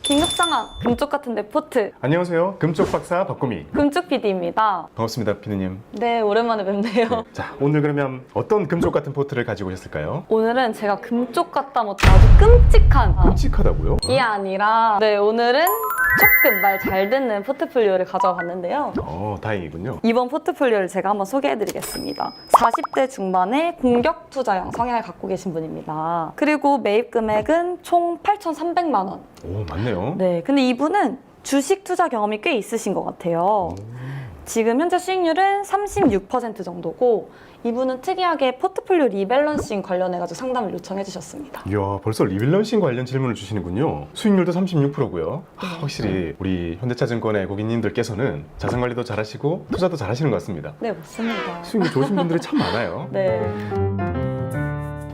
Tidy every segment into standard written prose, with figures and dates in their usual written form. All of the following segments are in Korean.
긴급상황, 금쪽 같은 레포트. 안녕하세요. 금쪽 박사 박구미. 금쪽 PD입니다. 반갑습니다, 피디님. 네, 오랜만에 뵙네요. 자, 오늘 그러면 어떤 금쪽 같은 포트를 가지고 오셨을까요? 오늘은 제가 금쪽 같다 못해 아주 끔찍한 끔찍하다고요? 이 아니라 오늘은 조금 말 잘 듣는 포트폴리오를 가져와 봤는데요. 다행이군요. 이번 포트폴리오를 제가 한번 소개해드리겠습니다. 40대 중반의 공격 투자형 성향을 갖고 계신 분입니다. 그리고 매입 금액은 총 8,300만 원. 오, 맞네요. 네, 근데 이분은 주식 투자 경험이 꽤 있으신 것 같아요. 지금 현재 수익률은 36% 정도고 이분은 특이하게 포트폴리오 리밸런싱 관련해가지고 상담을 요청해 주셨습니다. 이야, 벌써 리밸런싱 관련 질문을 주시는군요. 수익률도 36%고요. 확실히 우리 현대차증권의 고객님들께서는 자산관리도 잘하시고 투자도 잘하시는 것 같습니다. 네, 맞습니다. 수익률 좋으신 분들이 참 많아요. 네.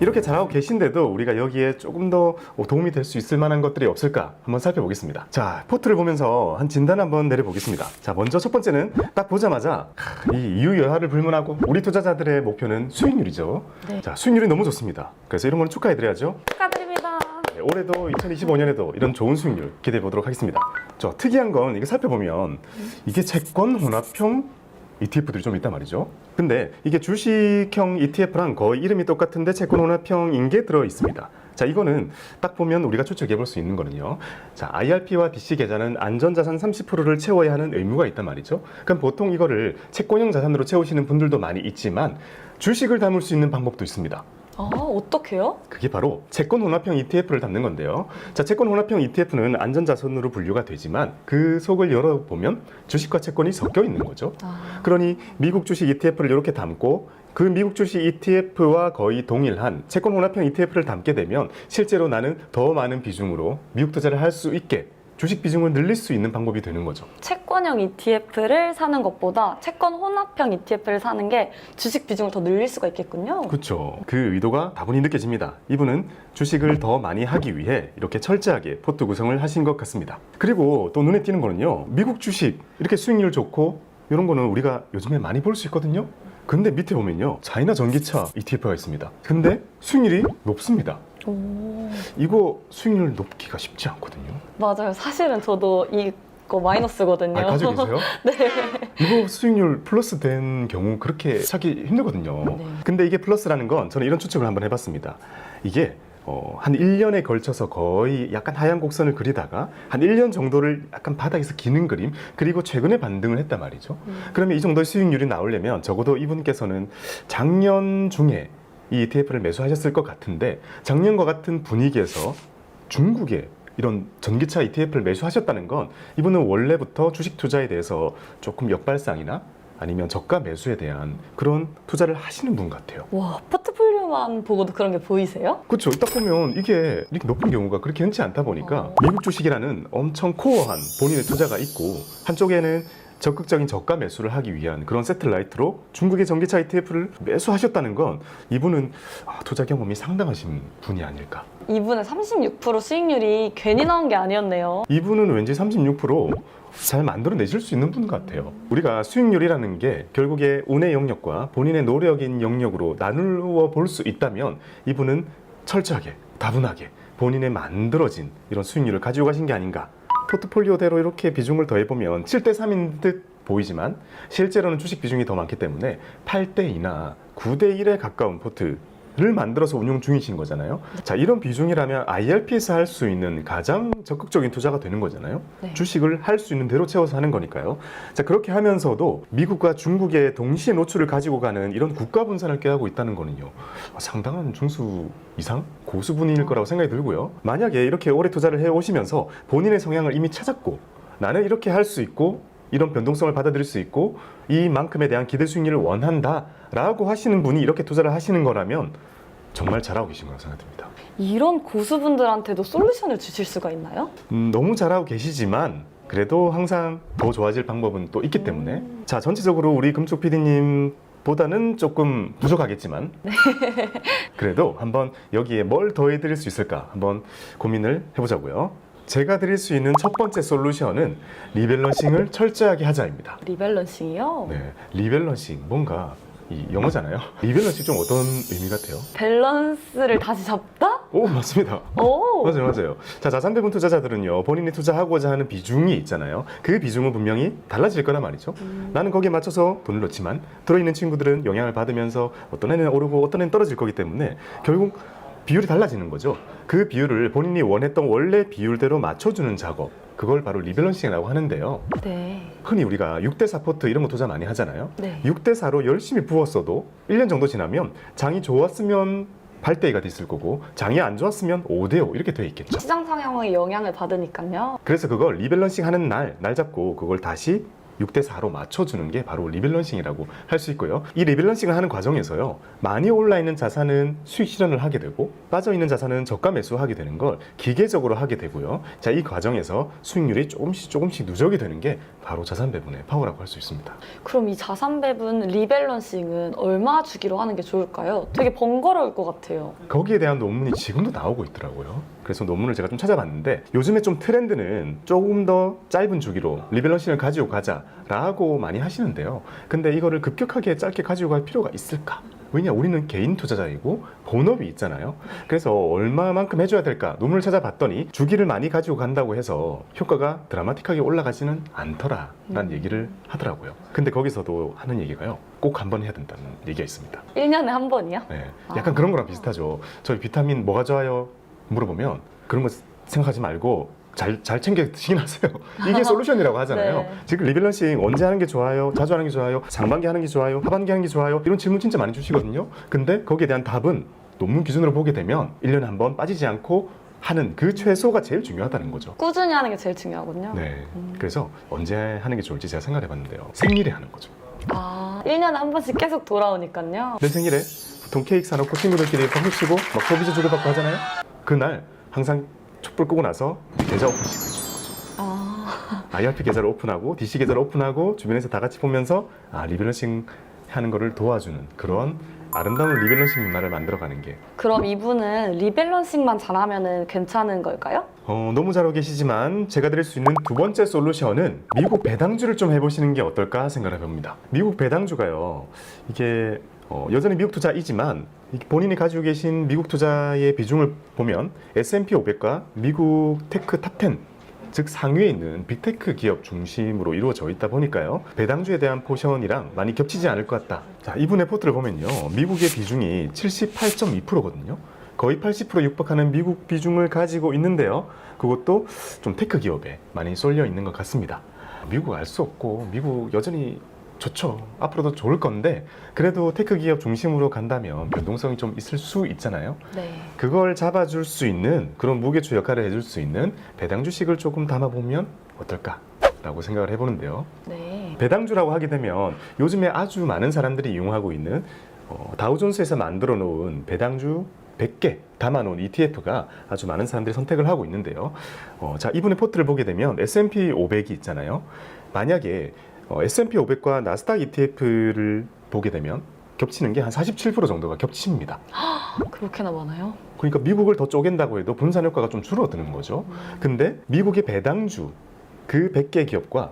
이렇게 잘하고 계신데도 우리가 여기에 조금 더 도움이 될 수 있을 만한 것들이 없을까 한번 살펴보겠습니다. 자, 포트를 보면서 한 진단 한번 내려보겠습니다. 자, 먼저 첫 번째는 딱 보자마자 이 이유 여하를 불문하고 우리 투자자들의 목표는 수익률이죠. 네. 자, 수익률이 너무 좋습니다. 그래서 이런 건 축하해드려야죠. 축하드립니다. 네, 올해도 2025년에도 이런 좋은 수익률 기대해 보도록 하겠습니다. 저 특이한 건 이게 살펴보면 이게 채권 혼합형 ETF들이 좀 있단 말이죠. 근데 이게 주식형 ETF랑 거의 이름이 똑같은데 채권 혼합형인 게 들어 있습니다. 자, 이거는 딱 보면 우리가 추측해 볼 수 있는 거는요. 자, IRP와 BC 계좌는 안전자산 30%를 채워야 하는 의무가 있단 말이죠. 그럼 보통 이거를 채권형 자산으로 채우시는 분들도 많이 있지만 주식을 담을 수 있는 방법도 있습니다. 어떡해요? 그게 바로 채권 혼합형 ETF를 담는 건데요. 자, 채권 혼합형 ETF는 안전자산으로 분류가 되지만 그 속을 열어보면 주식과 채권이 섞여 있는 거죠. 그러니 미국 주식 ETF를 이렇게 담고 그 미국 주식 ETF와 거의 동일한 채권 혼합형 ETF를 담게 되면 실제로 나는 더 많은 비중으로 미국 투자를 할 수 있게 주식 비중을 늘릴 수 있는 방법이 되는 거죠. 채권형 ETF를 사는 것보다 채권 혼합형 ETF를 사는 게 주식 비중을 더 늘릴 수가 있겠군요. 그렇죠. 그 의도가 다분히 느껴집니다. 이분은 주식을 더 많이 하기 위해 이렇게 철저하게 포트 구성을 하신 것 같습니다. 그리고 또 눈에 띄는 거는요. 미국 주식 이렇게 수익률 좋고 이런 거는 우리가 요즘에 많이 볼 수 있거든요. 근데 밑에 보면요. 차이나 전기차 ETF가 있습니다. 근데 수익률이 높습니다. 이거 수익률 높기가 쉽지 않거든요. 맞아요. 사실은 저도 이거 마이너스거든요. 가지고 계세요? 네. 이거 수익률 플러스 된 경우 그렇게 찾기 힘들거든요. 네. 근데 이게 플러스라는 건 저는 이런 추측을 한번 해봤습니다. 이게 한 1년에 걸쳐서 거의 약간 하향 곡선을 그리다가 한 1년 정도를 약간 바닥에서 기는 그림, 그리고 최근에 반등을 했단 말이죠. 그러면 이 정도의 수익률이 나오려면 적어도 이분께서는 작년 중에 이 ETF를 매수하셨을 것 같은데 작년과 같은 분위기에서 중국에 이런 전기차 ETF를 매수하셨다는 건 이분은 원래부터 주식 투자에 대해서 조금 역발상이나 아니면 저가 매수에 대한 그런 투자를 하시는 분 같아요. 와, 포트폴리오만 보고도 그런 게 보이세요? 그렇죠. 딱 보면 이게 이렇게 높은 경우가 그렇게 흔치 않다 보니까 미국 주식이라는 엄청 코어한 본인의 투자가 있고 한쪽에는 적극적인 저가 매수를 하기 위한 그런 세틀라이트로 중국의 전기차 ETF를 매수하셨다는 건 이분은 투자 경험이 상당하신 분이 아닐까. 이분의 36% 수익률이 괜히 나온 게 아니었네요. 이분은 왠지 36%잘 만들어내실 수 있는 분 같아요. 우리가 수익률이라는 게 결국에 운의 영역과 본인의 노력인 영역으로 나누어 볼 수 있다면 이분은 철저하게 다분하게 본인의 만들어진 이런 수익률을 가지고 가신 게 아닌가. 포트폴리오대로 이렇게 비중을 더해보면 7대3인 듯 보이지만 실제로는 주식 비중이 더 많기 때문에 8대2나 9대1에 가까운 포트를 만들어서 운용 중이신 거잖아요. 자, 이런 비중이라면 IRP에서 할 수 있는 가장 적극적인 투자가 되는 거잖아요. 네. 주식을 할 수 있는 대로 채워서 하는 거니까요. 자, 그렇게 하면서도 미국과 중국의 동시에 노출을 가지고 가는 이런 국가 분산을 꾀하고 있다는 거는요. 상당한 중수 이상 고수분일 거라고 생각이 들고요. 만약에 이렇게 오래 투자를 해오시면서 본인의 성향을 이미 찾았고 나는 이렇게 할 수 있고 이런 변동성을 받아들일 수 있고 이만큼에 대한 기대 수익률을 원한다 라고 하시는 분이 이렇게 투자를 하시는 거라면 정말 잘하고 계신 거라고 생각됩니다. 이런 고수분들한테도 솔루션을 주실 수가 있나요? 너무 잘하고 계시지만 그래도 항상 더 좋아질 방법은 또 있기 때문에 자, 전체적으로 우리 금쪽 PD님 보다는 조금 부족하겠지만 그래도 한번 여기에 뭘 더해드릴 수 있을까 한번 고민을 해보자고요. 제가 드릴 수 있는 첫 번째 솔루션은 리밸런싱을 철저하게 하자입니다. 리밸런싱이요? 네, 리밸런싱 뭔가 이 영어잖아요. 리밸런싱 좀 어떤 의미 같아요? 밸런스를 다시 잡다? 오, 맞습니다. 오. 맞아요. 자, 자산배분 투자자들은요, 본인이 투자하고자 하는 비중이 있잖아요. 그 비중은 분명히 달라질 거란 말이죠. 나는 거기에 맞춰서 돈을 넣지만 들어있는 친구들은 영향을 받으면서 어떤 애는 오르고 어떤 애는 떨어질 거기 때문에 결국 비율이 달라지는 거죠. 그 비율을 본인이 원했던 원래 비율대로 맞춰주는 작업, 그걸 바로 리밸런싱이라고 하는데요. 네. 흔히 우리가 6대4 포트 이런 거 투자 많이 하잖아요. 네. 6대4로 열심히 부었어도 1년 정도 지나면 장이 좋았으면 8대2가 됐을 거고 장이 안 좋았으면 5대5 이렇게 돼 있겠죠. 시장 상황의 영향을 받으니까요. 그래서 그걸 리밸런싱 하는 날 잡고 그걸 다시 6대4로 맞춰주는 게 바로 리밸런싱이라고 할 수 있고요. 이 리밸런싱을 하는 과정에서요, 많이 올라있는 자산은 수익 실현을 하게 되고 빠져있는 자산은 저가 매수하게 되는 걸 기계적으로 하게 되고요. 자, 이 과정에서 수익률이 조금씩 누적이 되는 게 바로 자산 배분의 파워라고 할 수 있습니다. 그럼 이 자산 배분 리밸런싱은 얼마 주기로 하는 게 좋을까요? 되게 번거로울 것 같아요. 거기에 대한 논문이 지금도 나오고 있더라고요. 그래서 논문을 제가 좀 찾아봤는데 요즘에 좀 트렌드는 조금 더 짧은 주기로 리밸런싱을 가지고 가자라고 많이 하시는데요. 근데 이거를 급격하게 짧게 가지고 갈 필요가 있을까? 왜냐, 우리는 개인 투자자이고 본업이 있잖아요. 그래서 얼마만큼 해줘야 될까? 논문을 찾아봤더니 주기를 많이 가지고 간다고 해서 효과가 드라마틱하게 올라가지는 않더라라는 얘기를 하더라고요. 근데 거기서도 하는 얘기가요, 꼭 한 번 해야 된다는 얘기가 있습니다. 1년에 한 번이요? 네, 약간 그런 거랑 비슷하죠. 저희 비타민 뭐가 좋아요? 물어보면 그런 거 생각하지 말고 잘 챙겨 드시긴 하세요. 이게 솔루션이라고 하잖아요. 네. 지금 리밸런싱 언제 하는 게 좋아요? 자주 하는 게 좋아요? 상반기 하는 게 좋아요? 하반기 하는 게 좋아요? 이런 질문 진짜 많이 주시거든요. 근데 거기에 대한 답은 논문 기준으로 보게 되면 1년에 한 번 빠지지 않고 하는 그 최소가 제일 중요하다는 거죠. 꾸준히 하는 게 제일 중요하군요. 네. 그래서 언제 하는 게 좋을지 제가 생각해 봤는데요. 생일에 하는 거죠. 아, 1년에 한 번씩 계속 돌아오니까요. 내 생일에 보통 케이크 사놓고 친구들끼리 박수 치고 막 소비자 주고받고 하잖아요. 그날 항상 촛불 끄고 나서 계좌 오픈식을 해주는 거죠. IRP 계좌를 오픈하고 DC 계좌를 오픈하고 주변에서 다 같이 보면서 리밸런싱 하는 거를 도와주는 그런 아름다운 리밸런싱 문화를 만들어가는 게 그럼 이분은 리밸런싱만 잘하면 괜찮은 걸까요? 너무 잘하고 계시지만 제가 드릴 수 있는 두 번째 솔루션은 미국 배당주를 좀 해보시는 게 어떨까 생각을 해봅니다. 미국 배당주가요, 이게 여전히 미국 투자이지만 본인이 가지고 계신 미국 투자의 비중을 보면 S&P 500과 미국 테크 탑10, 즉 상위에 있는 빅테크 기업 중심으로 이루어져 있다 보니까요, 배당주에 대한 포션이랑 많이 겹치지 않을 것 같다. 자, 이분의 포트를 보면요, 미국의 비중이 78.2%거든요. 거의 80% 육박하는 미국 비중을 가지고 있는데요, 그것도 좀 테크 기업에 많이 쏠려 있는 것 같습니다. 미국 알 수 없고 미국 여전히 좋죠. 앞으로도 좋을 건데 그래도 테크 기업 중심으로 간다면 변동성이 좀 있을 수 있잖아요. 네. 그걸 잡아줄 수 있는 그런 무게추 역할을 해줄 수 있는 배당 주식을 조금 담아보면 어떨까라고 생각을 해보는데요. 네. 배당주라고 하게 되면 요즘에 아주 많은 사람들이 이용하고 있는 다우존스에서 만들어 놓은 배당주 100개 담아놓은 ETF가 아주 많은 사람들이 선택을 하고 있는데요. 자, 이분의 포트를 보게 되면 S&P 500이 있잖아요. 만약에 S&P 500과 나스닥 ETF를 보게 되면 겹치는 게 한 47% 정도가 겹칩니다. 그렇게나 많아요? 그러니까 미국을 더 쪼갠다고 해도 분산 효과가 좀 줄어드는 거죠. 근데 미국의 배당주 그 100개 기업과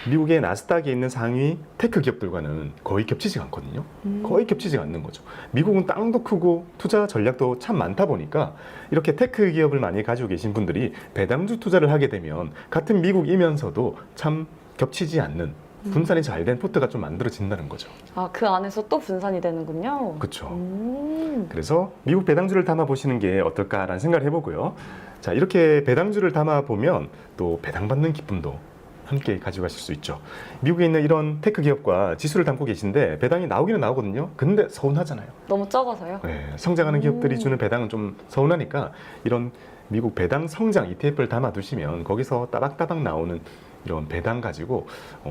미국의 나스닥에 있는 상위 테크 기업들과는 거의 겹치지 않거든요. 거의 겹치지 않는 거죠. 미국은 땅도 크고 투자 전략도 참 많다 보니까 이렇게 테크 기업을 많이 가지고 계신 분들이 배당주 투자를 하게 되면 같은 미국이면서도 참 겹치지 않는 분산이 잘 된 포트가 좀 만들어진다는 거죠. 아, 그 안에서 또 분산이 되는군요. 그렇죠. 그래서 미국 배당주를 담아 보시는 게 어떨까라는 생각을 해보고요. 자, 이렇게 배당주를 담아 보면 또 배당받는 기쁨도 함께 가지고 가실 수 있죠. 미국에 있는 이런 테크 기업과 지수를 담고 계신데 배당이 나오기는 나오거든요. 근데 서운하잖아요. 너무 적어서요? 네, 성장하는 기업들이 주는 배당은 좀 서운하니까 이런 미국 배당 성장 ETF를 담아 두시면 거기서 따박따박 나오는 이런 배당 가지고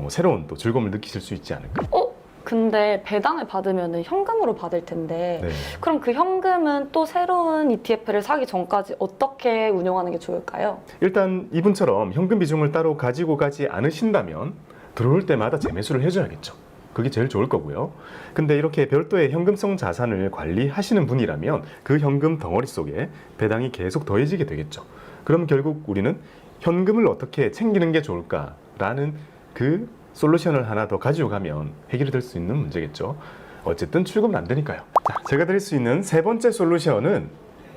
새로운 또 즐거움을 느끼실 수 있지 않을까. 근데 배당을 받으면 현금으로 받을 텐데 네. 그럼 그 현금은 또 새로운 ETF를 사기 전까지 어떻게 운용하는 게 좋을까요? 일단 이분처럼 현금 비중을 따로 가지고 가지 않으신다면 들어올 때마다 재매수를 해줘야겠죠. 그게 제일 좋을 거고요. 근데 이렇게 별도의 현금성 자산을 관리하시는 분이라면 그 현금 덩어리 속에 배당이 계속 더해지게 되겠죠. 그럼 결국 우리는 현금을 어떻게 챙기는 게 좋을까라는 그 솔루션을 하나 더 가지고 가면 해결이 될 수 있는 문제겠죠. 어쨌든 출금은 안 되니까요. 자, 제가 드릴 수 있는 세 번째 솔루션은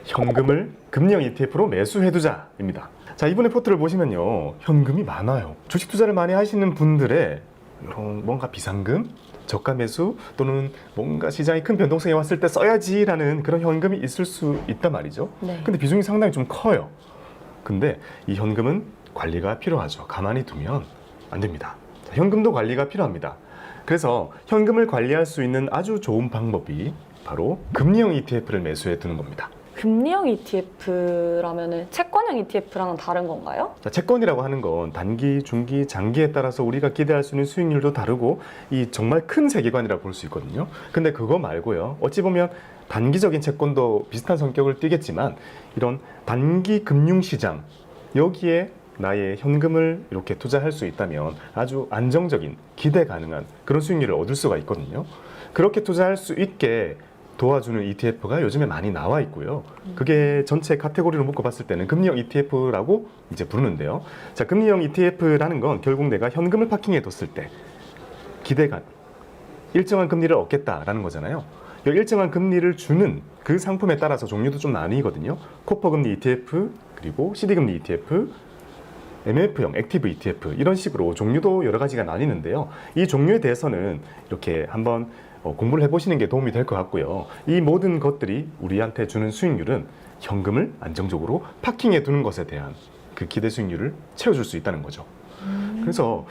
현금을 금리형 ETF로 매수해두자입니다. 자, 이번에 포트를 보시면요, 현금이 많아요. 주식 투자를 많이 하시는 분들의 이런 뭔가 비상금, 저가 매수 또는 뭔가 시장이 큰 변동성이 왔을 때 써야지라는 그런 현금이 있을 수 있단 말이죠. 네. 근데 비중이 상당히 좀 커요. 근데 이 현금은 관리가 필요하죠. 가만히 두면 안 됩니다. 자, 현금도 관리가 필요합니다. 그래서 현금을 관리할 수 있는 아주 좋은 방법이 바로 금리형 ETF를 매수해 두는 겁니다. 금리형 ETF라면은 채권형 ETF랑은 다른 건가요? 자, 채권이라고 하는 건 단기, 중기, 장기에 따라서 우리가 기대할 수 있는 수익률도 다르고 이 정말 큰 세계관이라고 볼 수 있거든요. 근데 그거 말고요. 어찌 보면 단기적인 채권도 비슷한 성격을 띠겠지만 이런 단기 금융시장 여기에 나의 현금을 이렇게 투자할 수 있다면 아주 안정적인 기대 가능한 그런 수익률을 얻을 수가 있거든요. 그렇게 투자할 수 있게 도와주는 ETF가 요즘에 많이 나와 있고요. 그게 전체 카테고리로 묶어봤을 때는 금리형 ETF라고 이제 부르는데요. 자, 금리형 ETF라는 건 결국 내가 현금을 파킹해뒀을 때 기대가 일정한 금리를 얻겠다라는 거잖아요. 이 일정한 금리를 주는 그 상품에 따라서 종류도 좀 나뉘거든요. 코퍼 금리 ETF, 그리고 CD 금리 ETF, MF형 액티브 ETF 이런 식으로 종류도 여러 가지가 나뉘는데요. 이 종류에 대해서는 이렇게 한번 공부를 해보시는 게 도움이 될 것 같고요. 이 모든 것들이 우리한테 주는 수익률은 현금을 안정적으로 파킹해 두는 것에 대한 그 기대 수익률을 채워줄 수 있다는 거죠. 그래서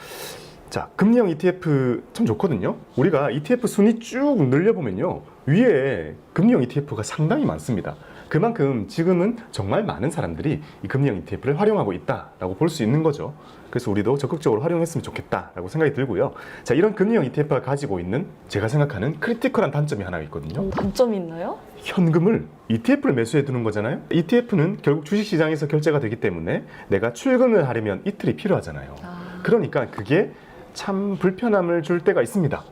자, 금리형 ETF 참 좋거든요. 우리가 ETF 순위 쭉 늘려보면요, 위에 금리형 ETF가 상당히 많습니다. 그만큼 지금은 정말 많은 사람들이 이 금리형 ETF를 활용하고 있다라고 볼 수 있는 거죠. 그래서 우리도 적극적으로 활용했으면 좋겠다라고 생각이 들고요. 자, 이런 금리형 ETF가 가지고 있는 제가 생각하는 크리티컬한 단점이 하나 있거든요. 단점이 있나요? 현금을 ETF를 매수해 두는 거잖아요. ETF는 결국 주식시장에서 결제가 되기 때문에 내가 출금을 하려면 이틀이 필요하잖아요. 그러니까 그게 참 불편함을 줄 때가 있습니다.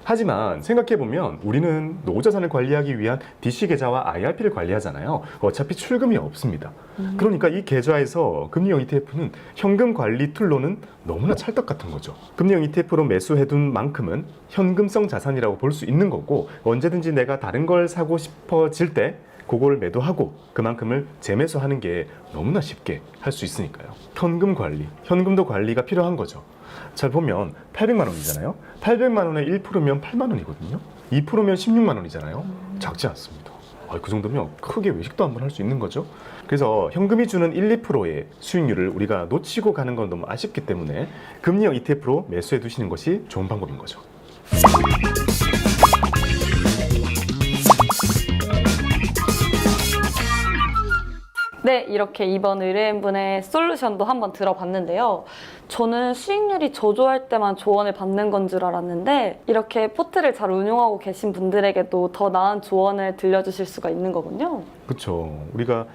하지만 생각해보면 우리는 노후자산을 관리하기 위한 DC 계좌와 IRP를 관리하잖아요. 어차피 출금이 없습니다. 그러니까 이 계좌에서 금리형 ETF는 현금 관리 툴로는 너무나 찰떡 같은 거죠. 금리형 ETF로 매수해둔 만큼은 현금성 자산이라고 볼 수 있는 거고, 언제든지 내가 다른 걸 사고 싶어질 때 그걸 매도하고 그만큼을 재매수하는 게 너무나 쉽게 할 수 있으니까요. 현금 관리, 현금도 관리가 필요한 거죠. 잘 보면 800만 원이잖아요. 800만 원에 1%면 8만 원이거든요. 2%면 16만 원이잖아요. 작지 않습니다. 그 정도면 크게 외식도 한번 할 수 있는 거죠. 그래서 현금이 주는 1, 2%의 수익률을 우리가 놓치고 가는 건 너무 아쉽기 때문에 금리형 ETF로 매수해 두시는 것이 좋은 방법인 거죠. 네, 이렇게 이번 의뢰인분의 솔루션도 한번 들어봤는데요. 저는 수익률이 저조할 때만 조언을 받는 건 줄 알았는데 이렇게 포트를 잘 운용하고 계신 분들에게도 더 나은 조언을 들려주실 수가 있는 거군요. 그렇죠. 우리가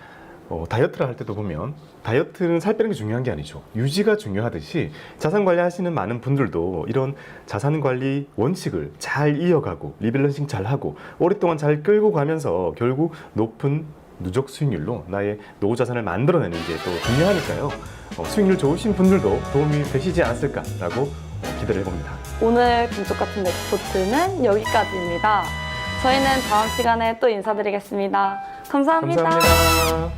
다이어트를 할 때도 보면 다이어트는 살 빼는 게 중요한 게 아니죠. 유지가 중요하듯이 자산 관리하시는 많은 분들도 이런 자산 관리 원칙을 잘 이어가고 리밸런싱 잘 하고 오랫동안 잘 끌고 가면서 결국 높은 누적 수익률로 나의 노후 자산을 만들어내는 게 또 중요하니까요. 수익률 좋으신 분들도 도움이 되시지 않았을까라고 기대를 해봅니다. 오늘 금쪽 같은 넥포트는 여기까지입니다. 저희는 다음 시간에 또 인사드리겠습니다. 감사합니다. 감사합니다.